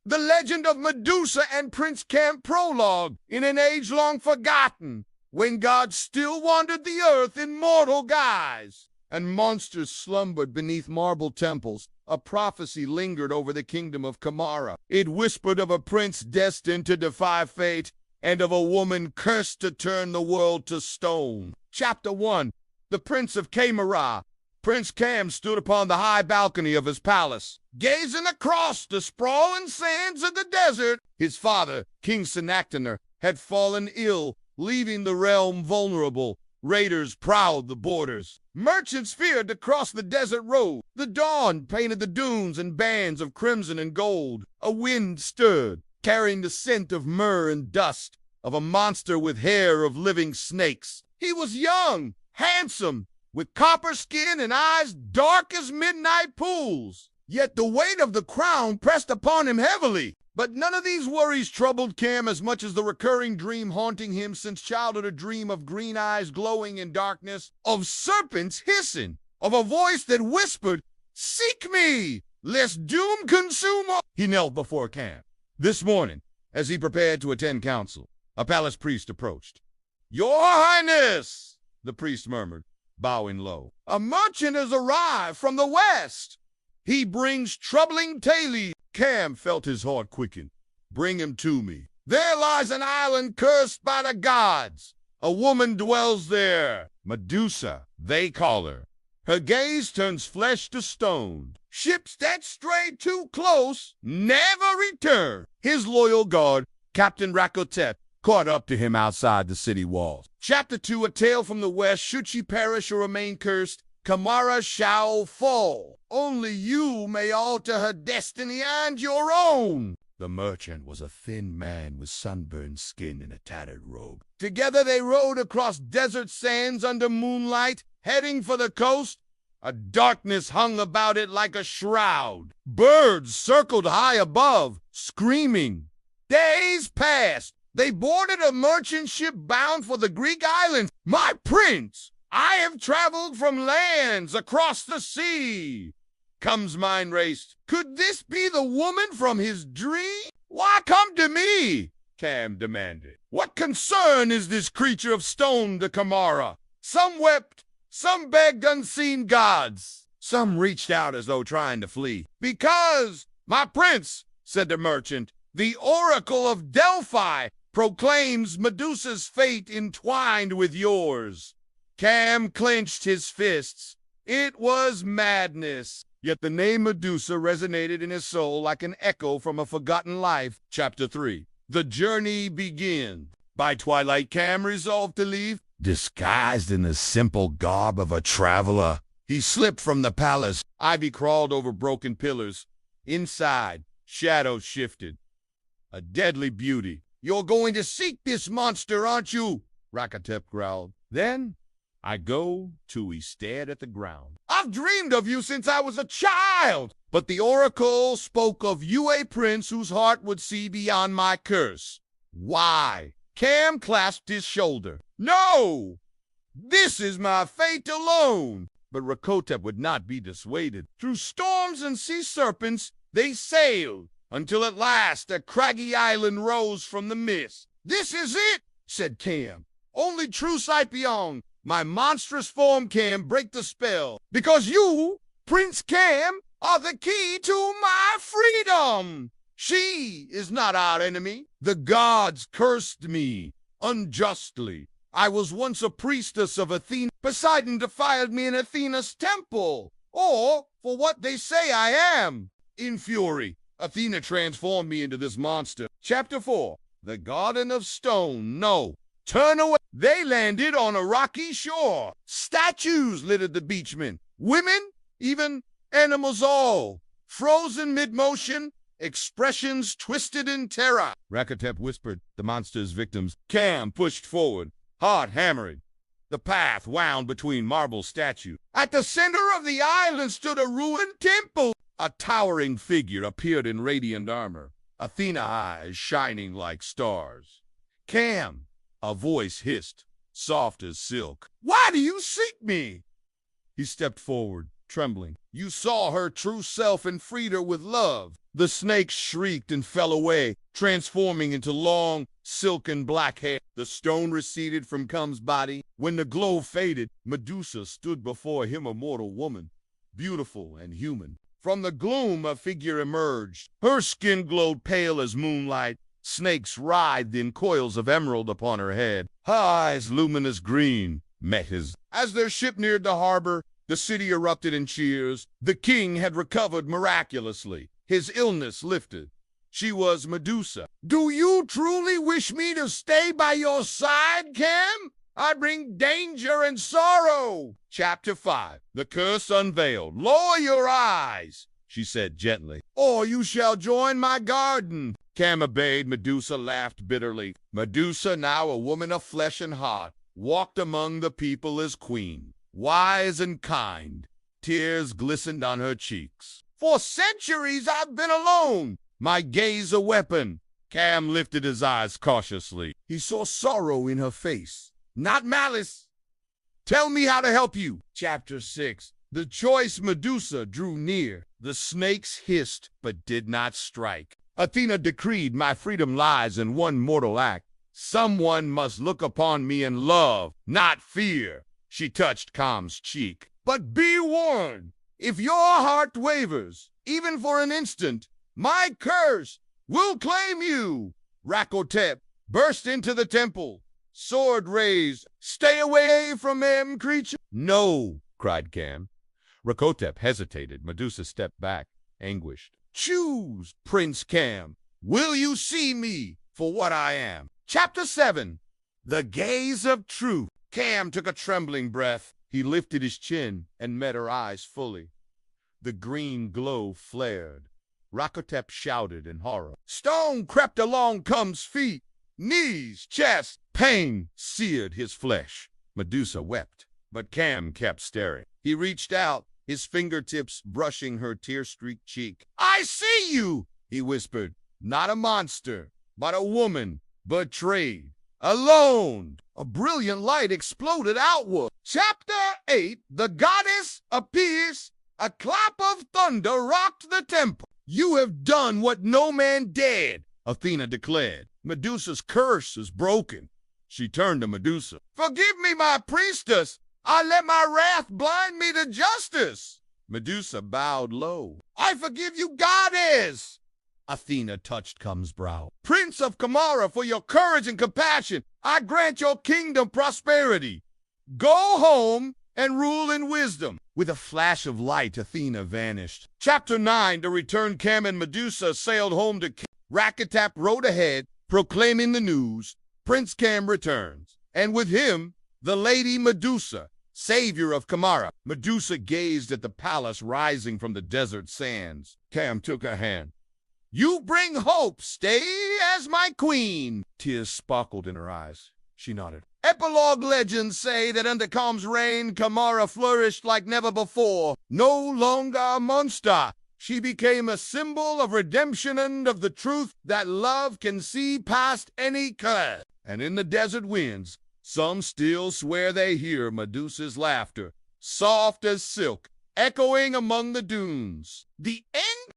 The legend of Medusa and Prince Kham prologue in an age long forgotten, when God still wandered the earth in mortal guise, and monsters slumbered beneath marble temples. A prophecy lingered over the kingdom of Kham. It whispered of a prince destined to defy fate, and of a woman cursed to turn the world to stone. Chapter 1. The Prince of Kham. Prince Kham stood upon the high balcony of his palace, gazing across the sprawling sands of the desert. His father, King Sennacherib, had fallen ill, leaving the realm vulnerable. Raiders prowled the borders. Merchants feared to cross the desert road. The dawn painted the dunes in bands of crimson and gold. A wind stirred, carrying the scent of myrrh and dust, of a monster with hair of living snakes. He was young, handsome, with copper skin and eyes dark as midnight pools. Yet the weight of the crown pressed upon him heavily. But none of these worries troubled Kham as much as the recurring dream haunting him since childhood, a dream of green eyes glowing in darkness, of serpents hissing, of a voice that whispered, "Seek me, lest doom consume all." He knelt before Kham. This morning, as he prepared to attend council, a palace priest approached. "Your Highness," the priest murmured, bowing low, "a merchant has arrived from the west. He brings troubling tales." Kham felt his heart quicken. "Bring him to me. There lies an island cursed by the gods. A woman dwells there. Medusa, they call her. Her gaze turns flesh to stone. Ships that stray too close never return." His loyal guard, Captain Rakotep, caught up to him outside the city walls. Chapter 2, A Tale from the West. Should she perish or remain cursed, Kham shall fall. Only you may alter her destiny and your own. The merchant was a thin man with sunburned skin and a tattered robe. Together they rode across desert sands under moonlight, heading for the coast. A darkness hung about it like a shroud. Birds circled high above, screaming. Days passed. They boarded a merchant ship bound for the Greek islands. "My prince, I have traveled from lands across the sea." Kham's mind raced. Could this be the woman from his dream? "Why come to me?" Kham demanded. "What concern is this creature of stone to Kham?" Some wept, some begged unseen gods. Some reached out as though trying to flee. "Because, my prince," said the merchant, "the oracle of Delphi proclaims Medusa's fate entwined with yours." Kham clenched his fists. It was madness. Yet the name Medusa resonated in his soul like an echo from a forgotten life. Chapter 3. The journey begins. By twilight, Kham resolved to leave. Disguised in the simple garb of a traveler, he slipped from the palace. Ivy crawled over broken pillars. Inside, shadows shifted. A deadly beauty. "You're going to seek this monster, aren't you?" Rakotep growled. "Then I go," Tui stared at the ground. "I've dreamed of you since I was a child." But the oracle spoke of you, a prince whose heart would see beyond my curse. "Why?" Kham clasped his shoulder. "No! This is my fate alone." But Rakotep would not be dissuaded. Through storms and sea serpents they sailed, until at last a craggy island rose from the mist. "This is it," said Kham. "Only true sight beyond. My monstrous form can break the spell, because you, Prince Kham, are the key to my freedom. She is not our enemy. The gods cursed me unjustly. I was once a priestess of Athena. Poseidon defiled me in Athena's temple. Or, for what they say I am. In fury, Athena transformed me into this monster." Chapter 4. The Garden of Stone. No. Turn away. They landed on a rocky shore. Statues littered the beachmen. Women, even animals all. Frozen mid-motion, expressions twisted in terror. Rakotep whispered the monster's victims. Kham pushed forward, heart hammering. The path wound between marble statues. At the center of the island stood a ruined temple. A towering figure appeared in radiant armor, Athena eyes shining like stars. "Kham," a voice hissed, soft as silk. "Why do you seek me?" He stepped forward, trembling. You saw her true self and freed her with love. The snake shrieked and fell away, transforming into long, silken black hair. The stone receded from Kham's body. When the glow faded, Medusa stood before him, a mortal woman, beautiful and human. From the gloom, a figure emerged. Her skin glowed pale as moonlight. Snakes writhed in coils of emerald upon her head. Her eyes, luminous green, met his. As their ship neared the harbor, the city erupted in cheers. The king had recovered miraculously. His illness lifted. She was Medusa. Do you truly wish me to stay by your side, Kham? I bring danger and sorrow. Chapter 5. The curse unveiled. Lower your eyes, she said gently, or you shall join my garden. Kham obeyed. Medusa laughed bitterly. Medusa, now a woman of flesh and heart, walked among the people as queen, wise and kind. Tears glistened on her cheeks. For centuries I've been alone, my gaze a weapon. Kham lifted his eyes cautiously. He saw sorrow in her face, not malice. Tell me how to help you. Chapter 6. The choice Medusa drew near. The snakes hissed, but did not strike. Athena decreed, my freedom lies in one mortal act. Someone must look upon me in love, not fear. She touched Kham's cheek. But be warned, if your heart wavers, even for an instant, my curse will claim you. Rakotep burst into the temple, sword raised. Stay away from them, creature. No, cried Kham. Rakotep hesitated. Medusa stepped back, anguished. Choose, Prince Kham. Will you see me for what I am? Chapter 7. The gaze of truth. Kham took a trembling breath. He lifted his chin and met her eyes fully. The green glow flared. Rakotep shouted in horror. Stone crept along Kham's feet, knees, chest. Pain seared his flesh. Medusa wept, but Kham kept staring. He reached out, his fingertips brushing her tear-streaked cheek. I see you, he whispered. Not a monster, but a woman, betrayed, alone. A brilliant light exploded outward. Chapter 8. The goddess appears. A clap of thunder rocked the temple. You have done what no man dared, Athena declared. Medusa's curse is broken. She turned to Medusa. Forgive me, my priestess. I let my wrath blind me to justice. Medusa bowed low. I forgive you, goddess. Athena touched Kham's brow. Prince of Kamara, for your courage and compassion, I grant your kingdom prosperity. Go home and rule in wisdom. With a flash of light, Athena vanished. Chapter 9. To return, Kham and Medusa sailed home to Rakotep rode ahead, proclaiming the news. Prince Kham returns, and with him, the lady Medusa, savior of Kamara. Medusa gazed at the palace rising from the desert sands. Kham took her hand. You bring hope. Stay as my queen. Tears sparkled in her eyes. She nodded. Epilogue legends say that under Kham's reign, Kamara flourished like never before. No longer a monster, she became a symbol of redemption and of the truth that love can see past any curse. And in the desert winds, some still swear they hear Medusa's laughter, soft as silk, echoing among the dunes. The end.